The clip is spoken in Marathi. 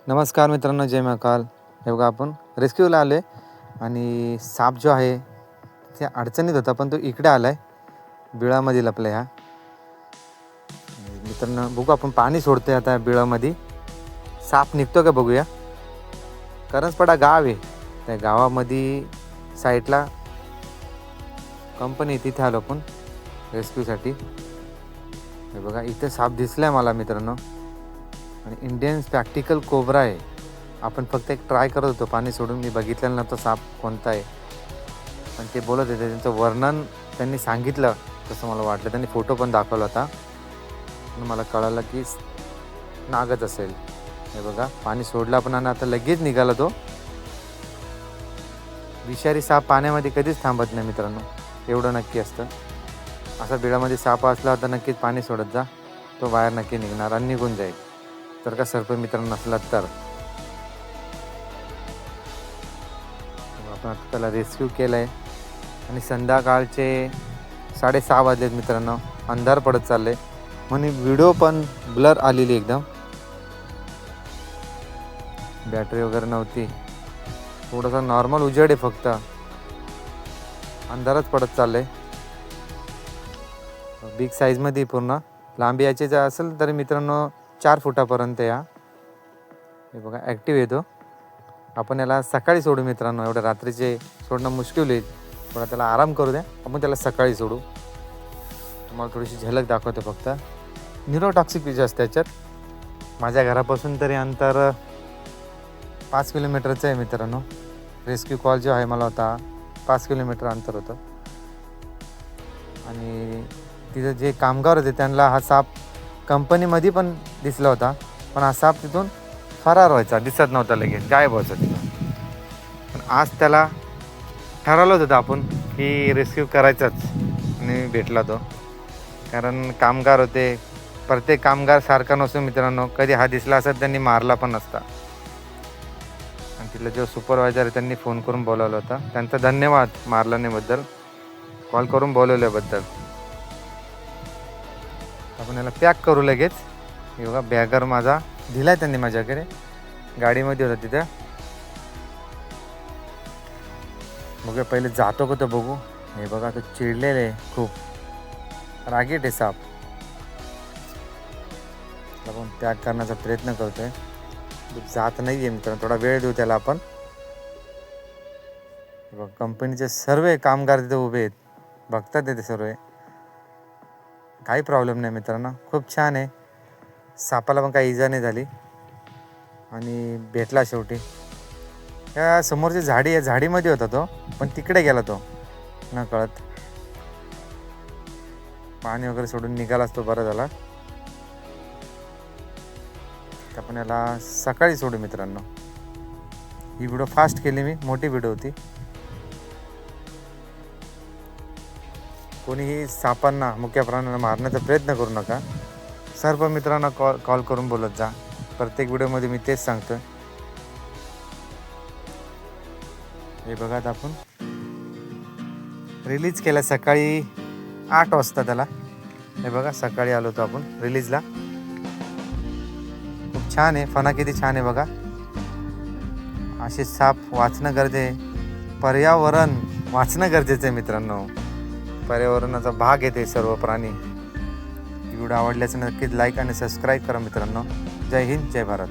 नमस्कार मित्रांनो, जय महाकाल. हे बघा आपण रेस्क्यूला आलो आहे आणि साप जो आहे ते अडचणीत होता, पण तो इकडे आला आहे बिळामध्ये लपला. ह्या मित्रांनो बघू, आपण पाणी सोडतोय आता बिळामध्ये. साप निघतो का बघूया. करंजपाडा गाव आहे, त्या गावामध्ये साईडला कंपनी, तिथे आलो आपण रेस्क्यूसाठी. हे बघा इथे साप दिसला आहे मला मित्रांनो, आणि इंडियन स्पॅक्टिकल कोब्रा आहे. आपण फक्त एक ट्राय करत होतो पाणी सोडून. मी बघितलेलं नव्हतं साप कोणता आहे, पण ते बोलत होते, त्यांचं वर्णन त्यांनी सांगितलं तसं मला वाटलं. त्यांनी फोटो पण दाखवला होता, पण मला कळालं की नागच असेल. हे बघा पाणी सोडलं पण आणि आता लगेच निघाला तो. विषारी साप पाण्यामध्ये कधीच थांबत नाही मित्रांनो, एवढं नक्की असतं. असा बिळामध्ये साप असला तर नक्कीच पाणी सोडत जा, तो बाहेर नक्की निघणार आणि निघून जाईल. तर का सर्प मित्रांनो नसला तर. आपण आता त्याला रेस्क्यू केलं आहे आणि संध्याकाळचे 6:30 वाजलेत मित्रांनो. अंधार पडत चालले, म्हणून व्हिडिओ पण ब्लर आलेली एकदम. बॅटरी वगैरे नव्हती, थोडासा नॉर्मल उजेड आहे, फक्त अंधारच पडत चालले. बिग साईजमध्ये पूर्ण लांबी याची जर असेल तर मित्रांनो 4 फुटापर्यंत या. हे बघा ॲक्टिव्ह येतो. आपण याला सकाळी सोडू मित्रांनो, एवढं रात्रीचे सोडणं मुश्किल होईल. थोडा त्याला आराम करू द्या, आपण त्याला सकाळी सोडू. तुम्हाला थोडीशी झलक दाखवतो फक्त. न्यूरोटॉक्सिक विष असते त्याच्यात. माझ्या घरापासून तरी अंतर 5 किलोमीटरचं आहे मित्रांनो. रेस्क्यू कॉल जो आहे मला होता 5 किलोमीटर अंतर होतं. आणि तिथं जे कामगार होते त्यांना हा साप कंपनीमध्ये पण दिसला होता, पण हा साप तिथून फरार व्हायचा, दिसत नव्हता, लगेच गायब व्हायचा तिथं. पण आज त्याला ठरवलं होतं आपण की रेस्क्यू करायचाच, आणि भेटला तो. कारण कामगार होते, प्रत्येक कामगार सारखा नसतो मित्रांनो. कधी हा दिसला असत त्यांनी मारला पण नसता. आणि तिथला जो सुपरवायझर आहे त्यांनी फोन करून बोलावलं होतं. त्यांचा धन्यवाद मारल्याबद्दल, कॉल करून बोलवल्याबद्दल. आपण याला पॅक करू लगेच. हे बघा बॅगर माझा दिला त्यांनी माझ्याकडे, गाडीमध्ये होता तिथं. बघूया पहिले जातो का तो बघू. हे बघा तो चिडलेलं आहे, खूप रागीट आहे साप. आपण पॅक करण्याचा प्रयत्न करतोय, जात नाही आहे मित्रांनो, थोडा वेळ देऊ त्याला आपण. बघ कंपनीचे सर्व कामगार तिथे उभे आहेत, बघतात ते सर्व. काही प्रॉब्लेम नाही मित्रांनो, खूप छान आहे. सापाला पण काही इजा नाही झाली आणि भेटला शेवटी. या समोरची झाडी आहे, झाडीमध्ये होता तो, पण तिकडे गेला तो न कळत. पाणी वगैरे सोडून निघालाच तो, बरं झाला. आपण याला सकाळी सोडू मित्रांनो. ही व्हिडिओ फास्ट केली मी, मोठी व्हिडिओ होती. कोणीही सापांना, मुक्या प्राण्यांना मारण्याचा प्रयत्न करू नका. सर्व मित्रांना कॉल करून बोलत जा. प्रत्येक व्हिडिओमध्ये मी तेच सांगतो. हे बघा आता आपण रिलीज केलं सकाळी 8 वाजता त्याला. हे बघा सकाळी आलो होतो आपण रिलीजला. खूप छान आहे, फना किती छान आहे बघा. असे साप वाचणं गरजेचं, पर्यावरण वाचणं गरजेचं आहे मित्रांनो. पर्यावरणाचा भाग येते सर्व प्राणी. व्हिडिओ आवडल्याचं नक्कीच लाईक आणि सबस्क्राईब करा मित्रांनो. जय हिंद, जय भारत.